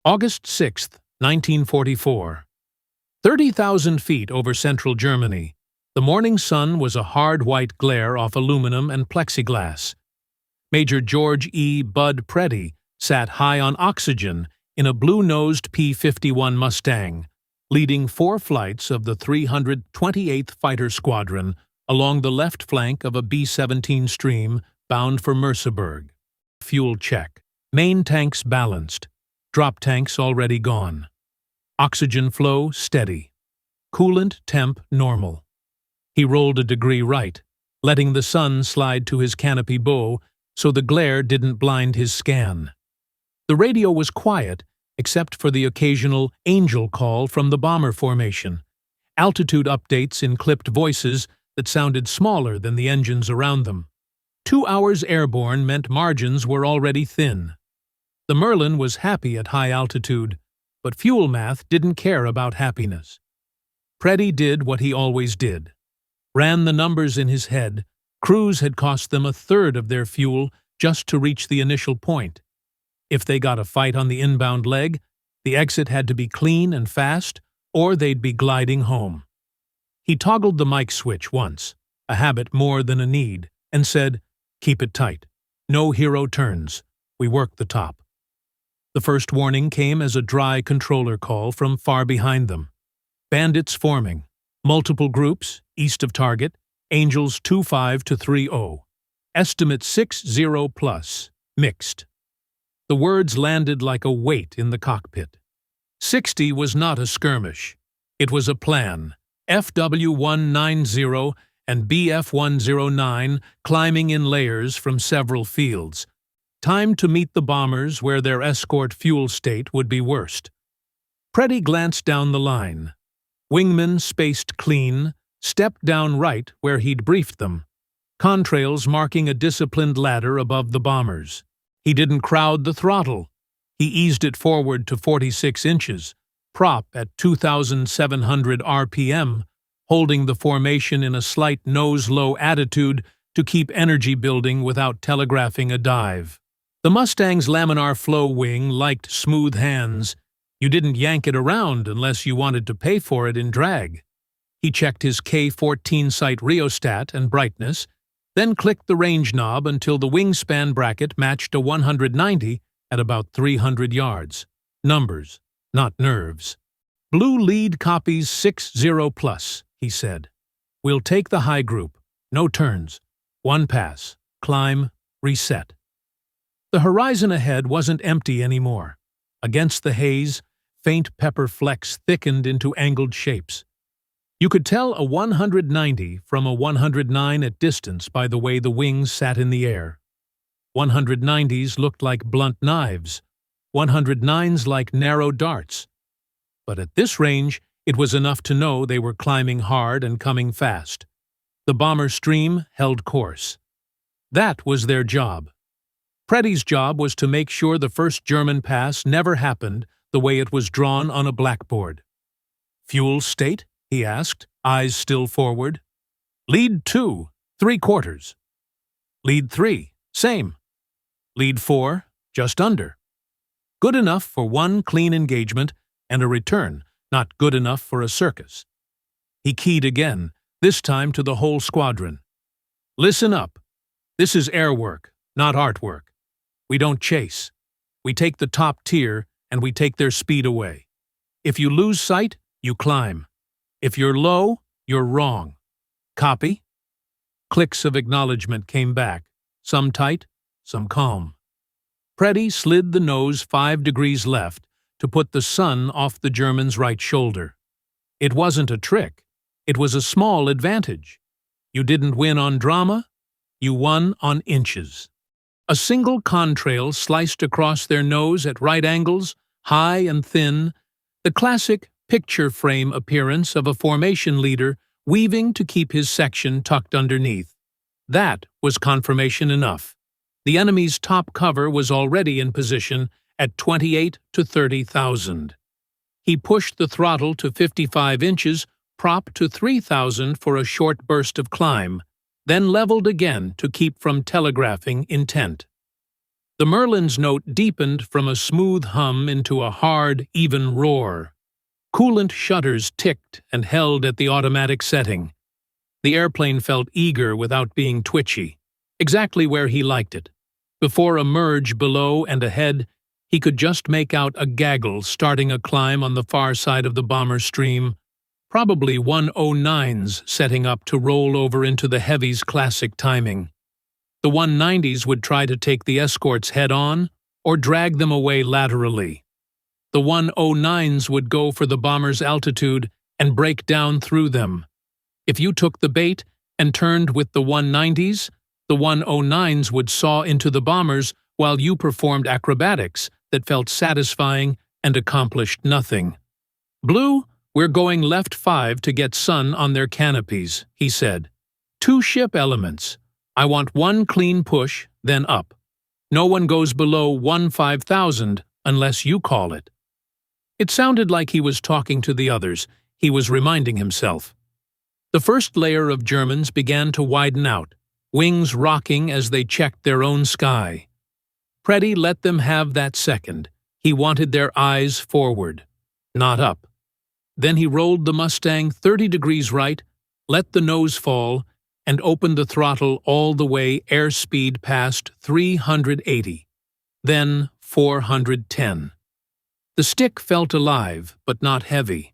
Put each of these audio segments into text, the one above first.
August 6, 1944. 30,000 feet over central Germany, the morning sun was a hard white glare off aluminum and plexiglass. Major George E. Bud Preddy sat high on oxygen in a blue-nosed P-51 Mustang, leading 4 flights of the 328th Fighter Squadron along the left flank of a B-17 stream bound for Merseburg. Fuel check. Main tanks balanced. Drop tanks already gone. Oxygen flow steady. Coolant temp normal. He rolled a degree right, letting the sun slide to his canopy bow so the glare didn't blind his scan. The radio was quiet except for the occasional angel call from the bomber formation, altitude updates in clipped voices that sounded smaller than the engines around them. 2 hours airborne meant margins were already thin. The Merlin was happy at high altitude, but fuel math didn't care about happiness. Preddy did what he always did. Ran the numbers in his head. Cruise had cost them 1/3 of their fuel just to reach the initial point. If they got a fight on the inbound leg, the exit had to be clean and fast, or they'd be gliding home. He toggled the mic switch once, a habit more than a need, and said, "Keep it tight. No hero turns. We work the top." The first warning came as a dry controller call from far behind them. Bandits forming. Multiple groups, east of target. Angels 25 to 30. Estimate 60 plus. Mixed. The words landed like a weight in the cockpit. 60 was not a skirmish. It was a plan. FW-190 and BF-109 climbing in layers from several fields. Time to meet the bombers where their escort fuel state would be worst. Preddy glanced down the line. Wingmen spaced clean, stepped down right where he'd briefed them. Contrails marking a disciplined ladder above the bombers. He didn't crowd the throttle. He eased it forward to 46 inches, prop at 2,700 RPM, holding the formation in a slight nose-low attitude to keep energy building without telegraphing a dive. The Mustang's laminar flow wing liked smooth hands. You didn't yank it around unless you wanted to pay for it in drag. He checked his K-14 sight rheostat and brightness, then clicked the range knob until the wingspan bracket matched a 190 at about 300 yards. Numbers, not nerves. "Blue lead copies 60 plus, he said. "We'll take the high group. No turns. 1 pass. Climb. Reset." The horizon ahead wasn't empty anymore. Against the haze, faint pepper flecks thickened into angled shapes. You could tell a 190 from a 109 at distance by the way the wings sat in the air. 190s looked like blunt knives, 109s like narrow darts. But at this range, it was enough to know they were climbing hard and coming fast. The bomber stream held course. That was their job. Preddy's job was to make sure the first German pass never happened the way it was drawn on a blackboard. "Fuel state?" he asked, eyes still forward. "Lead 2, 3/4. Lead 3, same. Lead 4, just under. Good enough for 1 clean engagement and a return, not good enough for a circus." He keyed again, this time to the whole squadron. "Listen up. This is air work, not artwork. We don't chase. We take the top tier and we take their speed away. If you lose sight, you climb. If you're low, you're wrong. Copy?" Clicks of acknowledgement came back, some tight, some calm. Preddy slid the nose 5 degrees left to put the sun off the German's right shoulder. It wasn't a trick. It was a small advantage. You didn't win on drama, you won on inches. A single contrail sliced across their nose at right angles, high and thin, the classic picture frame appearance of a formation leader weaving to keep his section tucked underneath. That was confirmation enough. The enemy's top cover was already in position at 28 to 30,000. He pushed the throttle to 55 inches, prop to 3,000 for a short burst of climb, then leveled again to keep from telegraphing intent. The Merlin's note deepened from a smooth hum into a hard, even roar. Coolant shutters ticked and held at the automatic setting. The airplane felt eager without being twitchy, exactly where he liked it. Before a merge below and ahead, he could just make out a gaggle starting a climb on the far side of the bomber stream, probably 109s setting up to roll over into the Heavy's classic timing. The 190s would try to take the escorts head-on or drag them away laterally. The 109s would go for the bomber's altitude and break down through them. If you took the bait and turned with the 190s, the 109s would saw into the bombers while you performed acrobatics that felt satisfying and accomplished nothing. "Blue, we're going left 5 to get sun on their canopies," he said. "2 ship elements. I want 1 clean push, then up. No one goes below 1/5000 unless you call it." It sounded like he was talking to the others. He was reminding himself. The first layer of Germans began to widen out, wings rocking as they checked their own sky. Preddy let them have that second. He wanted their eyes forward, not up. Then he rolled the Mustang 30 degrees right, let the nose fall, and opened the throttle all the way airspeed past 380, then 410. The stick felt alive, but not heavy.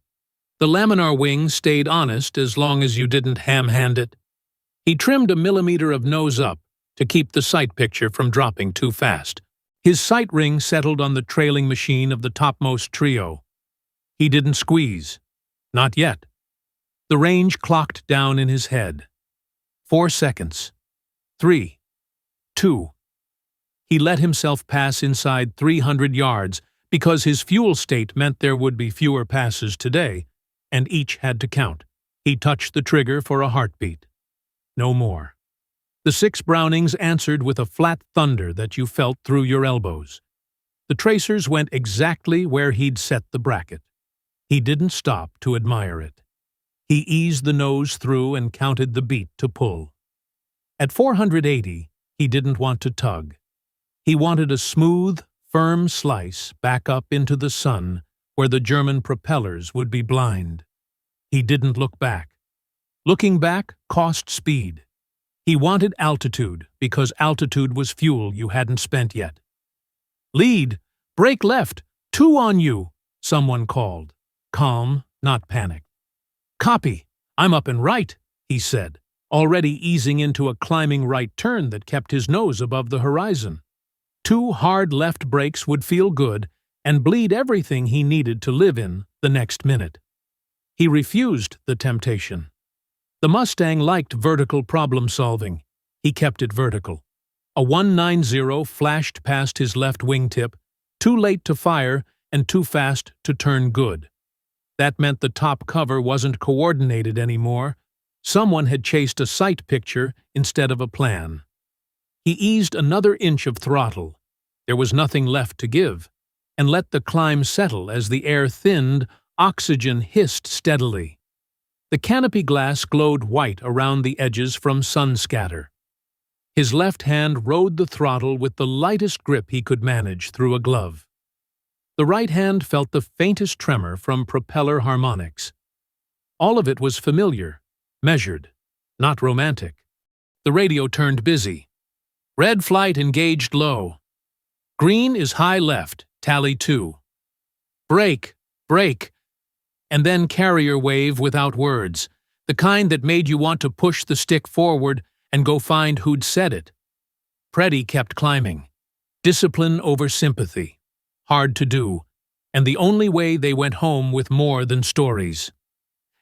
The laminar wing stayed honest as long as you didn't ham-hand it. He trimmed a millimeter of nose up to keep the sight picture from dropping too fast. His sight ring settled on the trailing machine of the topmost trio. He didn't squeeze. Not yet. The range clocked down in his head. 4 seconds. 3. 2. He let himself pass inside 300 yards because his fuel state meant there would be fewer passes today, and each had to count. He touched the trigger for a heartbeat. No more. The 6 Brownings answered with a flat thunder that you felt through your elbows. The tracers went exactly where he'd set the bracket. He didn't stop to admire it. He eased the nose through and counted the beat to pull. At 480, he didn't want to tug. He wanted a smooth, firm slice back up into the sun where the German propellers would be blind. He didn't look back. Looking back cost speed. He wanted altitude because altitude was fuel you hadn't spent yet. "Lead! Brake left! 2 on you!" someone called. Calm, not panic. "Copy! I'm up and right," he said, already easing into a climbing right turn that kept his nose above the horizon. 2 hard left brakes would feel good and bleed everything he needed to live in the next minute. He refused the temptation. The Mustang liked vertical problem-solving. He kept it vertical. A 190 flashed past his left wingtip, too late to fire and too fast to turn good. That meant the top cover wasn't coordinated anymore. Someone had chased a sight picture instead of a plan. He eased another inch of throttle. There was nothing left to give, and let the climb settle as the air thinned, oxygen hissed steadily. The canopy glass glowed white around the edges from sun scatter. His left hand rode the throttle with the lightest grip he could manage through a glove. The right hand felt the faintest tremor from propeller harmonics. All of it was familiar, measured, not romantic. The radio turned busy. "Red flight engaged low. Green is high left, tally 2. Brake, brake." And then carrier wave without words, the kind that made you want to push the stick forward and go find who'd said it. Preddy kept climbing. Discipline over sympathy. Hard to do, and the only way they went home with more than stories.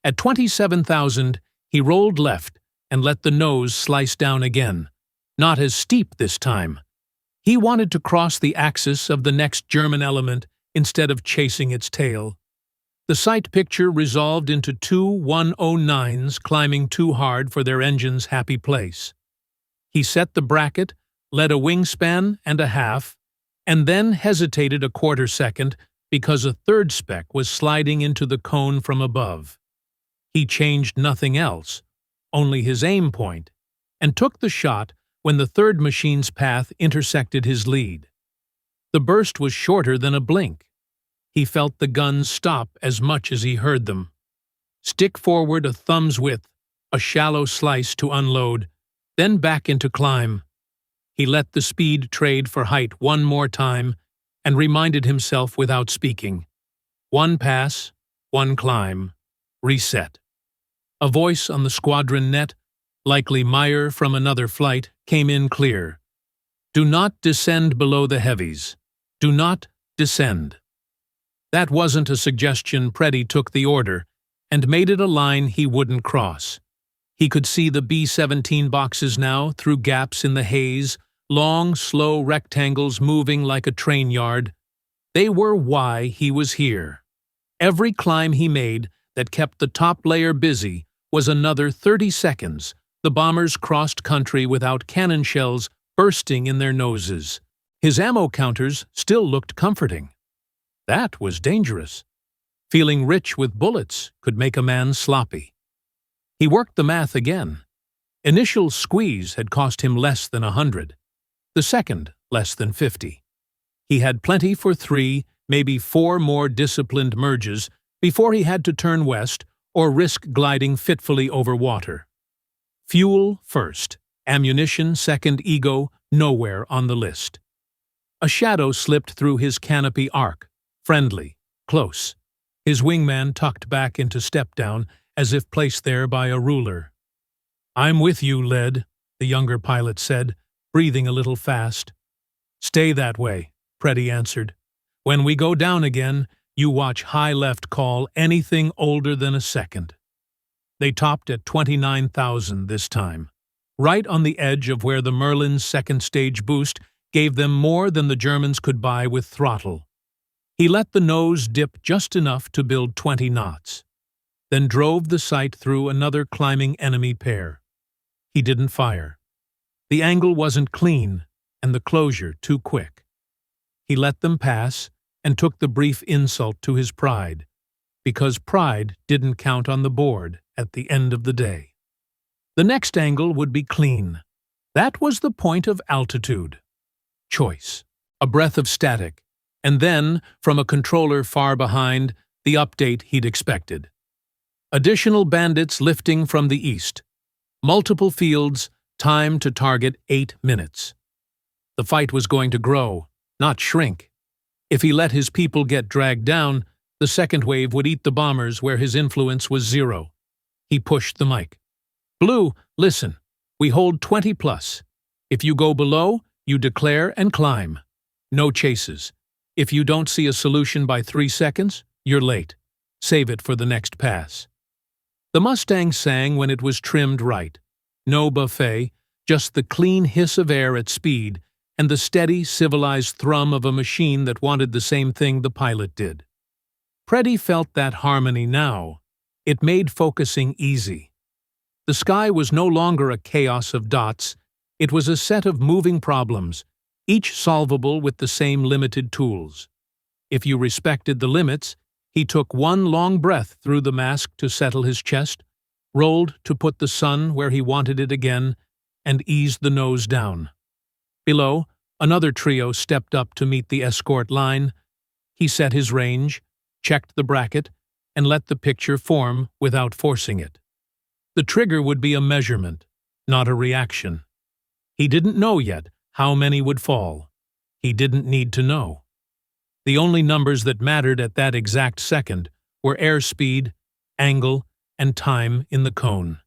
At 27,000, he rolled left and let the nose slice down again, not as steep this time. He wanted to cross the axis of the next German element instead of chasing its tail. The sight picture resolved into 2 109s climbing too hard for their engine's happy place. He set the bracket, led a wingspan and a half, and then hesitated a quarter second because a third speck was sliding into the cone from above. He changed nothing else, only his aim point, and took the shot when the third machine's path intersected his lead. The burst was shorter than a blink. He felt the guns stop as much as he heard them. Stick forward a thumb's width, a shallow slice to unload, then back into climb. He let the speed trade for height one more time and reminded himself without speaking. One pass, one climb, reset. A voice on the squadron net, likely Meyer from another flight, came in clear. Do not descend below the heavies. Do not descend. That wasn't a suggestion. Preddy took the order and made it a line he wouldn't cross. He could see the B-17 boxes now through gaps in the haze, long, slow rectangles moving like a train yard. They were why he was here. Every climb he made that kept the top layer busy was another 30 seconds. The bombers crossed country without cannon shells bursting in their noses. His ammo counters still looked comforting. That was dangerous. Feeling rich with bullets could make a man sloppy. He worked the math again. Initial squeeze had cost him less than 100. The second, less than 50. He had plenty for 3, maybe 4 more disciplined merges before he had to turn west or risk gliding fitfully over water. Fuel first, ammunition second, ego nowhere on the list. A shadow slipped through his canopy arc, friendly, close. His wingman tucked back into step-down as if placed there by a ruler. I'm with you, Led, the younger pilot said, breathing a little fast. Stay that way, Preddy answered. When we go down again, you watch high left call anything older than a second. They topped at 29,000 this time, right on the edge of where the Merlin's second stage boost gave them more than the Germans could buy with throttle. He let the nose dip just enough to build 20 knots, then drove the sight through another climbing enemy pair. He didn't fire. The angle wasn't clean, and the closure too quick. He let them pass and took the brief insult to his pride, because pride didn't count on the board at the end of the day. The next angle would be clean. That was the point of altitude. Choice. A breath of static, and then, from a controller far behind, the update he'd expected. Additional bandits lifting from the east. Multiple fields, time to target 8 minutes. The fight was going to grow, not shrink. If he let his people get dragged down, the second wave would eat the bombers where his influence was 0. He pushed the mic. Blue, listen, we hold 20 plus. If you go below, you declare and climb. No chases. If you don't see a solution by 3 seconds, you're late. Save it for the next pass. The Mustang sang when it was trimmed right. No buffet, just the clean hiss of air at speed and the steady, civilized thrum of a machine that wanted the same thing the pilot did. Preddy felt that harmony now. It made focusing easy. The sky was no longer a chaos of dots. It was a set of moving problems, each solvable with the same limited tools. If you respected the limits, he took one long breath through the mask to settle his chest, rolled to put the sun where he wanted it again, and eased the nose down. Below, another trio stepped up to meet the escort line. He set his range, checked the bracket, and let the picture form without forcing it. The trigger would be a measurement, not a reaction. He didn't know yet how many would fall. He didn't need to know. The only numbers that mattered at that exact second were airspeed, angle, and time in the cone.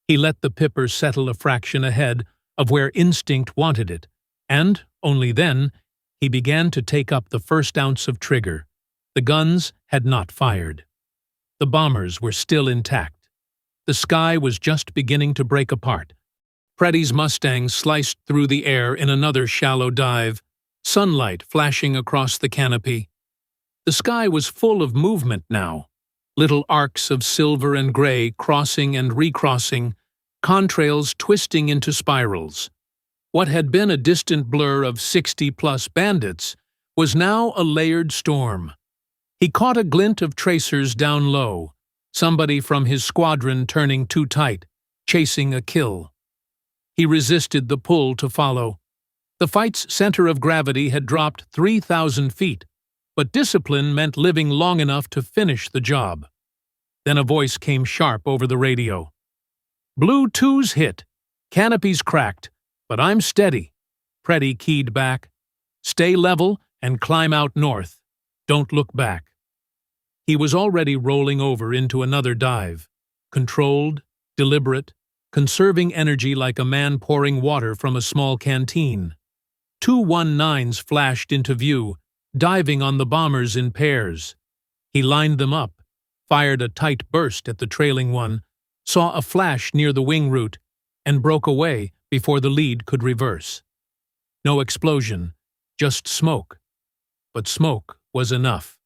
He let the pipper settle a fraction ahead of where instinct wanted it, and, only then, he began to take up the first ounce of trigger. The guns had not fired. The bombers were still intact. The sky was just beginning to break apart. Preddy's Mustang sliced through the air in another shallow dive, sunlight flashing across the canopy. The sky was full of movement now, little arcs of silver and gray crossing and recrossing, contrails twisting into spirals. What had been a distant blur of 60-plus bandits was now a layered storm. He caught a glint of tracers down low, somebody from his squadron turning too tight, chasing a kill. He resisted the pull to follow. The fight's center of gravity had dropped 3,000 feet, but discipline meant living long enough to finish the job. Then a voice came sharp over the radio. "Blue 2's hit. Canopy's cracked, but I'm steady." Preddy keyed back. "Stay level and climb out north. Don't look back." He was already rolling over into another dive, controlled, deliberate, conserving energy like a man pouring water from a small canteen. 219s flashed into view, diving on the bombers in pairs. He lined them up, fired a tight burst at the trailing one, saw a flash near the wing root, and broke away before the lead could reverse. No explosion, just smoke. But smoke was enough.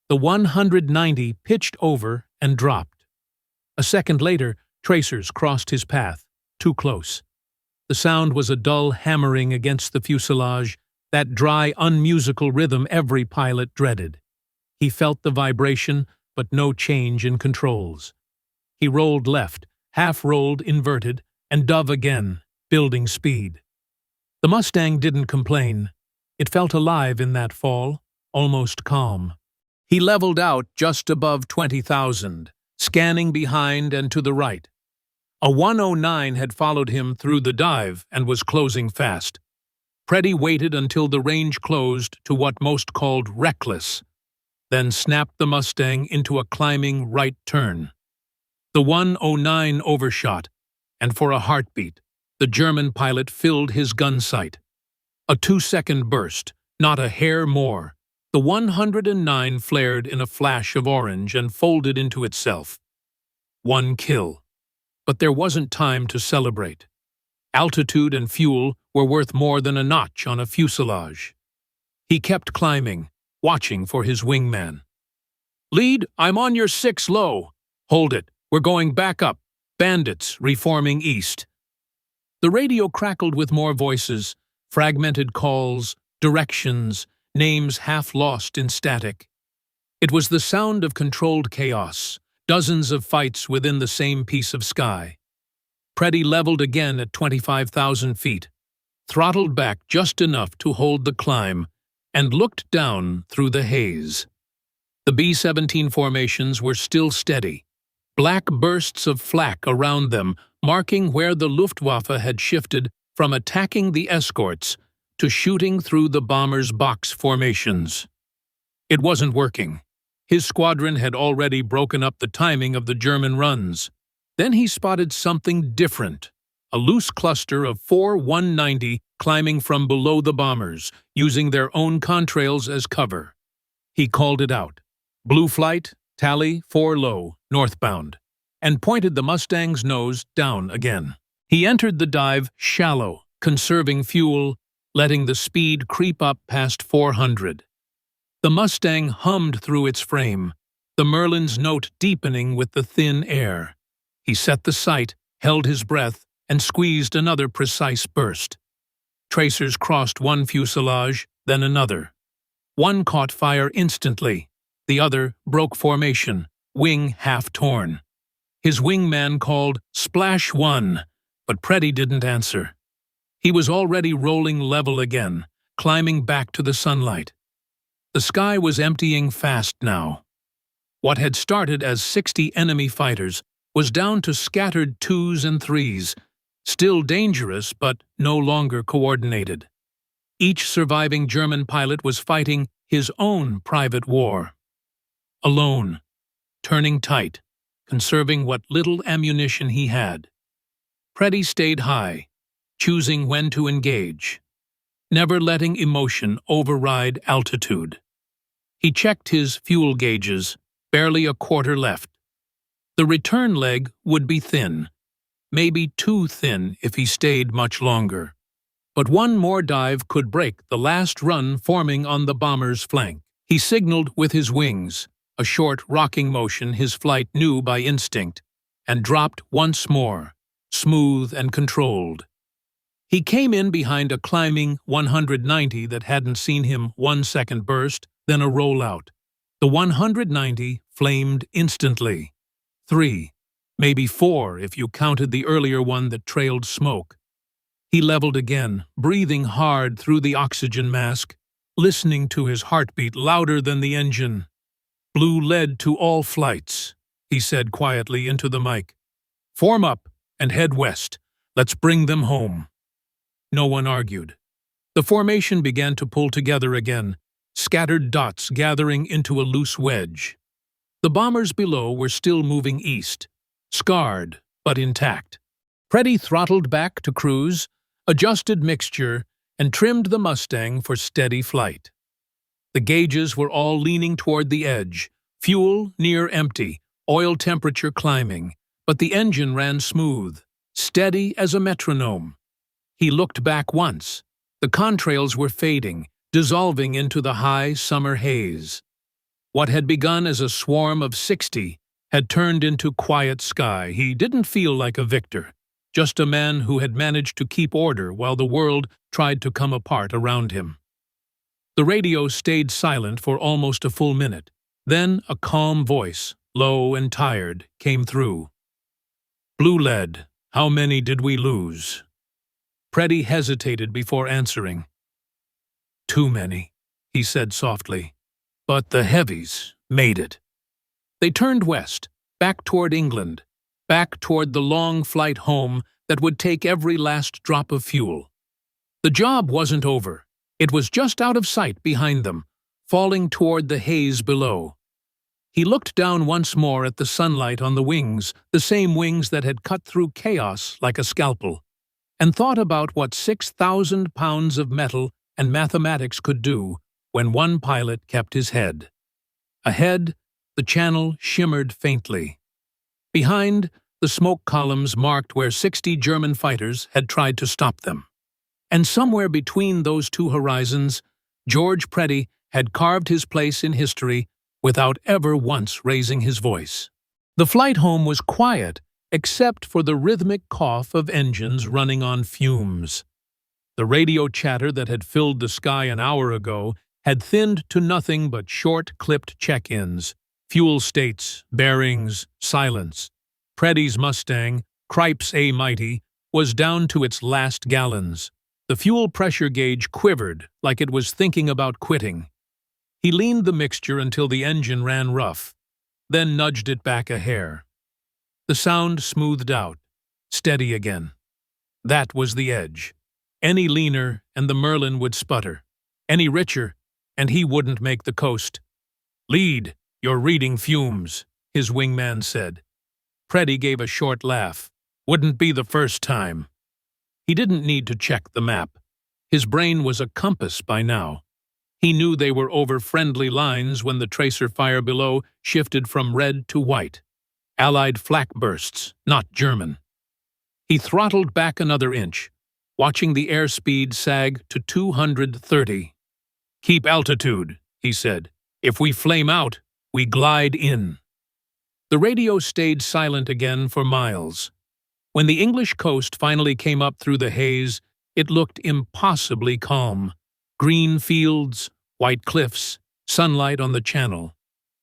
The 190 pitched over and dropped. A second later, tracers crossed his path, too close. The sound was a dull hammering against the fuselage, that dry, unmusical rhythm every pilot dreaded. He felt the vibration, but no change in controls. He rolled left, half-rolled inverted, and dove again, building speed. The Mustang didn't complain. It felt alive in that fall, almost calm. He leveled out just above 20,000, scanning behind and to the right. A 109 had followed him through the dive and was closing fast. Preddy waited until the range closed to what most called reckless, then snapped the Mustang into a climbing right turn. The 109 overshot, and for a heartbeat, the German pilot filled his gun sight. A 2-second burst, not a hair more. The 109 flared in a flash of orange and folded into itself. One kill. But there wasn't time to celebrate. Altitude and fuel were worth more than a notch on a fuselage. He kept climbing, watching for his wingman. "Lead, I'm on your 6 low. Hold it, we're going back up. Bandits reforming east." The radio crackled with more voices, fragmented calls, directions, names half lost in static. It was the sound of controlled chaos, dozens of fights within the same piece of sky. Preddy leveled again at 25,000 feet, throttled back just enough to hold the climb, and looked down through the haze. The B-17 formations were still steady, black bursts of flak around them marking where the Luftwaffe had shifted from attacking the escorts to shooting through the bombers' box formations. It wasn't working. His squadron had already broken up the timing of the German runs. Then he spotted something different, a loose cluster of 4 190 climbing from below the bombers, using their own contrails as cover. He called it out. "Blue flight, tally 4 low, northbound," and pointed the Mustang's nose down again. He entered the dive shallow, conserving fuel, letting the speed creep up past 400. The Mustang hummed through its frame, the Merlin's note deepening with the thin air. He set the sight, held his breath, and squeezed another precise burst. Tracers crossed one fuselage, then another. One caught fire instantly. The other broke formation, wing half torn. His wingman called, "Splash 1," but Preddy didn't answer. He was already rolling level again, climbing back to the sunlight. The sky was emptying fast now. What had started as 60 enemy fighters was down to scattered 2s and 3s, still dangerous but no longer coordinated. Each surviving German pilot was fighting his own private war. Alone, turning tight, conserving what little ammunition he had. Preddy stayed high, choosing when to engage, never letting emotion override altitude. He checked his fuel gauges, barely a quarter left. The return leg would be thin, maybe too thin if he stayed much longer. But one more dive could break the last run forming on the bomber's flank. He signaled with his wings, a short rocking motion his flight knew by instinct, and dropped once more, smooth and controlled. He came in behind a climbing 190 that hadn't seen him 1 second burst, then a rollout. The 190 flamed instantly. 3, maybe 4 if you counted the earlier one that trailed smoke. He leveled again, breathing hard through the oxygen mask, listening to his heartbeat louder than the engine. "Blue lead to all flights," he said quietly into the mic. "Form up and head west. Let's bring them home." No one argued. The formation began to pull together again, scattered dots gathering into a loose wedge. The bombers below were still moving east, scarred but intact. Preddy throttled back to cruise, adjusted mixture, and trimmed the Mustang for steady flight. The gauges were all leaning toward the edge, fuel near empty, oil temperature climbing, but the engine ran smooth, steady as a metronome. He looked back once. The contrails were fading, dissolving into the high summer haze. What had begun as a swarm of 60 had turned into quiet sky. He didn't feel like a victor, just a man who had managed to keep order while the world tried to come apart around him. The radio stayed silent for almost a full minute. Then a calm voice, low and tired, came through. "Blue lead, how many did we lose?" Preddy hesitated before answering. "Too many," he said softly. "But the heavies made it." They turned west, back toward England, back toward the long flight home that would take every last drop of fuel. The job wasn't over. It was just out of sight behind them, falling toward the haze below. He looked down once more at the sunlight on the wings, the same wings that had cut through chaos like a scalpel, and thought about what 6,000 pounds of metal and mathematics could do when one pilot kept his head. Ahead, the channel shimmered faintly. Behind, the smoke columns marked where 60 German fighters had tried to stop them. And somewhere between those two horizons, George Preddy had carved his place in history without ever once raising his voice. The flight home was quiet, except for the rhythmic cough of engines running on fumes. The radio chatter that had filled the sky an hour ago had thinned to nothing but short-clipped check-ins, fuel states, bearings, silence. Preddy's Mustang, Cripes A Mighty, was down to its last gallons. The fuel pressure gauge quivered like it was thinking about quitting. He leaned the mixture until the engine ran rough, then nudged it back a hair. The sound smoothed out, steady again. That was the edge. Any leaner, and the Merlin would sputter. Any richer, and he wouldn't make the coast. "Lead, you're reading fumes," his wingman said. Preddy gave a short laugh. "Wouldn't be the first time." He didn't need to check the map. His brain was a compass by now. He knew they were over friendly lines when the tracer fire below shifted from red to white. Allied flak bursts, not German. He throttled back another inch, watching the airspeed sag to 230. "Keep altitude," he said. "If we flame out, we glide in." The radio stayed silent again for miles. When the English coast finally came up through the haze, it looked impossibly calm. Green fields, white cliffs, sunlight on the channel.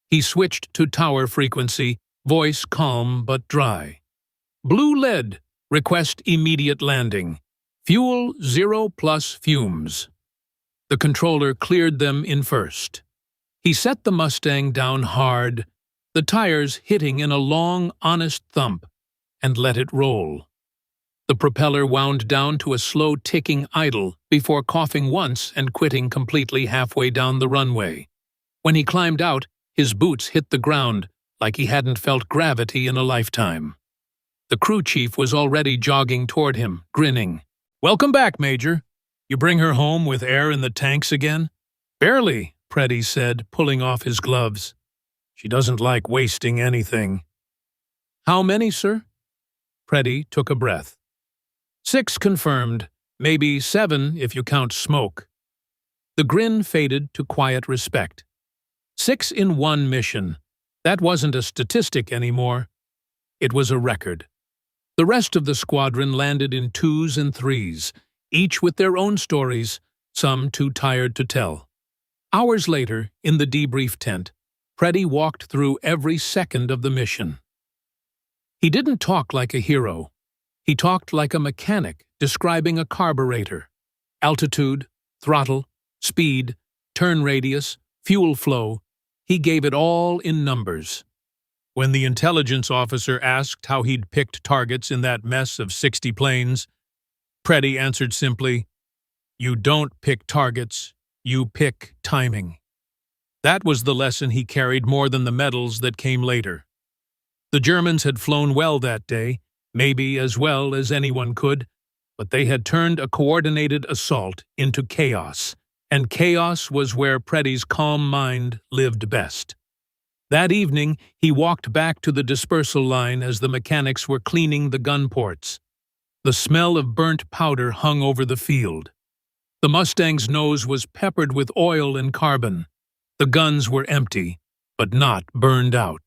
He switched to tower frequency, voice calm but dry. "Blue lead, request immediate landing. Fuel 0 plus fumes." The controller cleared them in first. He set the Mustang down hard, the tires hitting in a long, honest thump, and let it roll. The propeller wound down to a slow ticking idle before coughing once and quitting completely halfway down the runway. When he climbed out, his boots hit the ground like he hadn't felt gravity in a lifetime. The crew chief was already jogging toward him, grinning. "Welcome back, Major. You bring her home with air in the tanks again?" "Barely," Preddy said, pulling off his gloves. "She doesn't like wasting anything." "How many, sir?" Preddy took a breath. 6 confirmed, maybe 7 if you count smoke. The grin faded to quiet respect. 6 in one mission. That wasn't a statistic anymore. It was a record. The rest of the squadron landed in 2s and 3s, each with their own stories, some too tired to tell. Hours later, in the debrief tent, Preddy walked through every second of the mission. He didn't talk like a hero. He talked like a mechanic describing a carburetor. Altitude, throttle, speed, turn radius, fuel flow. He gave it all in numbers. When the intelligence officer asked how he'd picked targets in that mess of 60 planes, Preddy answered simply, "You don't pick targets, you pick timing." That was the lesson he carried more than the medals that came later. The Germans had flown well that day, maybe as well as anyone could, but they had turned a coordinated assault into chaos, and chaos was where Preddy's calm mind lived best. That evening, he walked back to the dispersal line as the mechanics were cleaning the gun ports. The smell of burnt powder hung over the field. The Mustang's nose was peppered with oil and carbon. The guns were empty, but not burned out.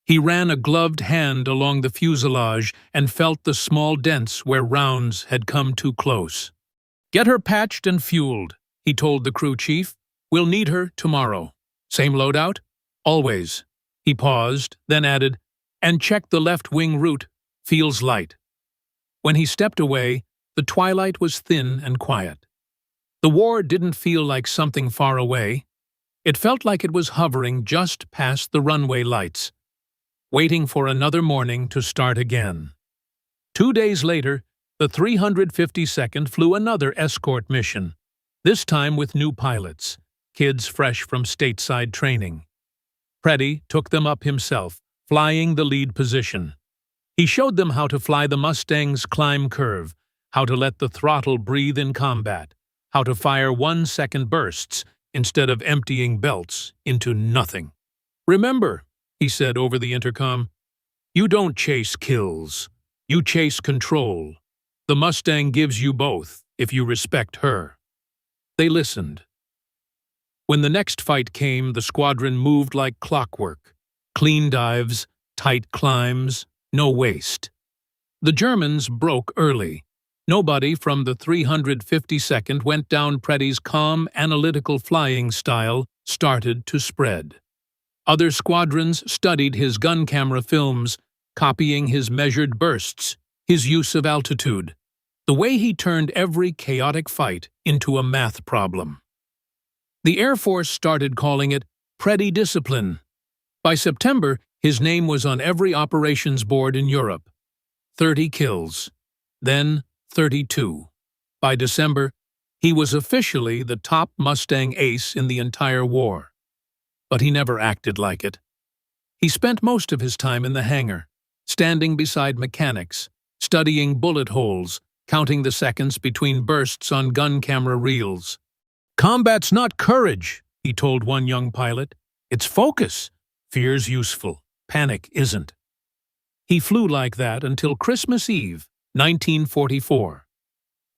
He ran a gloved hand along the fuselage and felt the small dents where rounds had come too close. "Get her patched and fueled," he told the crew chief. "We'll need her tomorrow." "Same loadout?" "Always." He paused, then added, "And check the left wing route. Feels light." When he stepped away, the twilight was thin and quiet. The war didn't feel like something far away. It felt like it was hovering just past the runway lights, waiting for another morning to start again. 2 days later, the 352nd flew another escort mission, this time with new pilots, kids fresh from stateside training. Preddy took them up himself, flying the lead position. He showed them how to fly the Mustang's climb curve, how to let the throttle breathe in combat, how to fire 1-second bursts instead of emptying belts into nothing. "Remember," he said over the intercom, "you don't chase kills. You chase control. The Mustang gives you both, if you respect her." They listened. When the next fight came, the squadron moved like clockwork. Clean dives, tight climbs, no waste. The Germans broke early. Nobody from the 352nd went down. Preddy's calm, analytical flying style started to spread. Other squadrons studied his gun camera films, copying his measured bursts, his use of altitude, the way he turned every chaotic fight into a math problem. The Air Force started calling it Preddy discipline. By September, his name was on every operations board in Europe. 30 kills, then 32. By December, he was officially the top Mustang ace in the entire war. But he never acted like it. He spent most of his time in the hangar, standing beside mechanics, studying bullet holes, counting the seconds between bursts on gun camera reels. "Combat's not courage," he told one young pilot. "It's focus. Fear's useful. Panic isn't." He flew like that until Christmas Eve, 1944.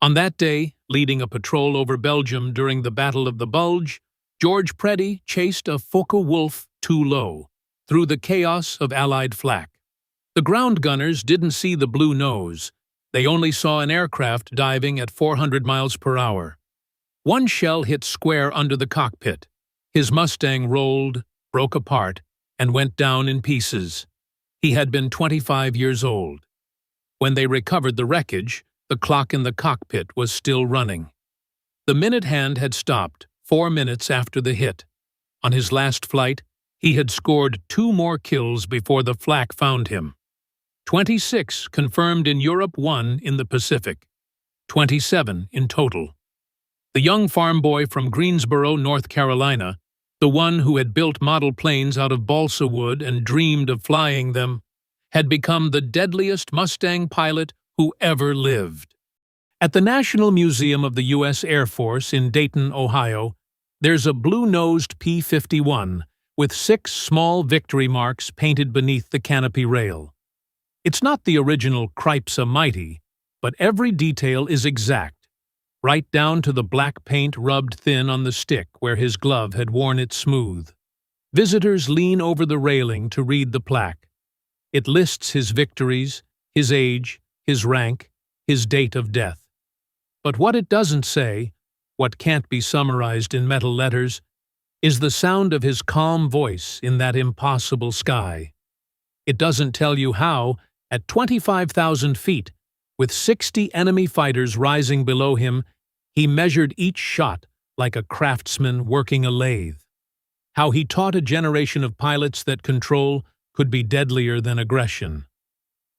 On that day, leading a patrol over Belgium during the Battle of the Bulge, George Preddy chased a Focke-Wulf too low, through the chaos of Allied flak. The ground gunners didn't see the blue nose. They only saw an aircraft diving at 400 miles per hour. One shell hit square under the cockpit. His Mustang rolled, broke apart, and went down in pieces. He had been 25 years old. When they recovered the wreckage, the clock in the cockpit was still running. The minute hand had stopped 4 minutes after the hit. On his last flight, he had scored 2 more kills before the flak found him. 26 confirmed in Europe, 1 in the Pacific. 27 in total. The young farm boy from Greensboro, North Carolina, the one who had built model planes out of balsa wood and dreamed of flying them, had become the deadliest Mustang pilot who ever lived. At the National Museum of the U.S. Air Force in Dayton, Ohio, there's a blue-nosed P-51 with 6 small victory marks painted beneath the canopy rail. It's not the original Cripes A Mighty, but every detail is exact, right down to the black paint rubbed thin on the stick where his glove had worn it smooth. Visitors lean over the railing to read the plaque. It lists his victories, his age, his rank, his date of death. But what it doesn't say, what can't be summarized in metal letters, is the sound of his calm voice in that impossible sky. It doesn't tell you how, at 25,000 feet, With 60 enemy fighters rising below him, he measured each shot like a craftsman working a lathe. How he taught a generation of pilots that control could be deadlier than aggression.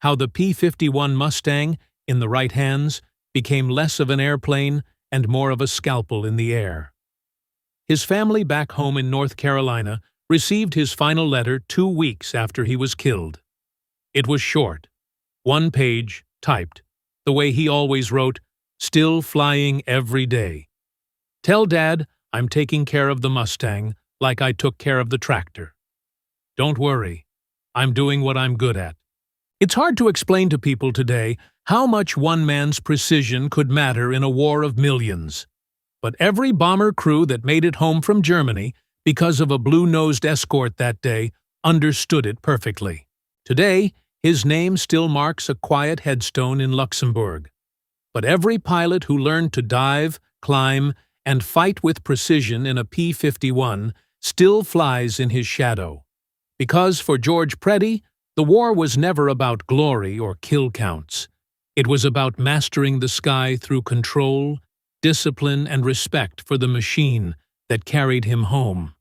How the P-51 Mustang, in the right hands, became less of an airplane and more of a scalpel in the air. His family back home in North Carolina received his final letter 2 weeks after he was killed. It was short, 1 page, typed, the way he always wrote, "Still flying every day. Tell Dad I'm taking care of the Mustang like I took care of the tractor. Don't worry, I'm doing what I'm good at." It's hard to explain to people today how much one man's precision could matter in a war of millions. But every bomber crew that made it home from Germany because of a blue-nosed escort that day understood it perfectly. Today, his name still marks a quiet headstone in Luxembourg. But every pilot who learned to dive, climb, and fight with precision in a P-51 still flies in his shadow. Because for George Preddy, the war was never about glory or kill counts. It was about mastering the sky through control, discipline, and respect for the machine that carried him home.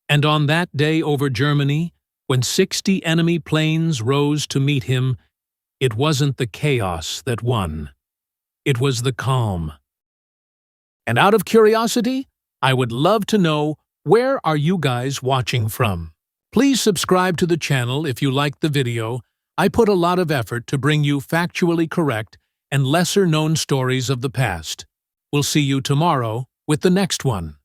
And on that day over Germany, when 60 enemy planes rose to meet him, it wasn't the chaos that won. It was the calm. And out of curiosity, I would love to know, where are you guys watching from? Please subscribe to the channel if you liked the video. I put a lot of effort to bring you factually correct and lesser-known stories of the past. We'll see you tomorrow with the next one.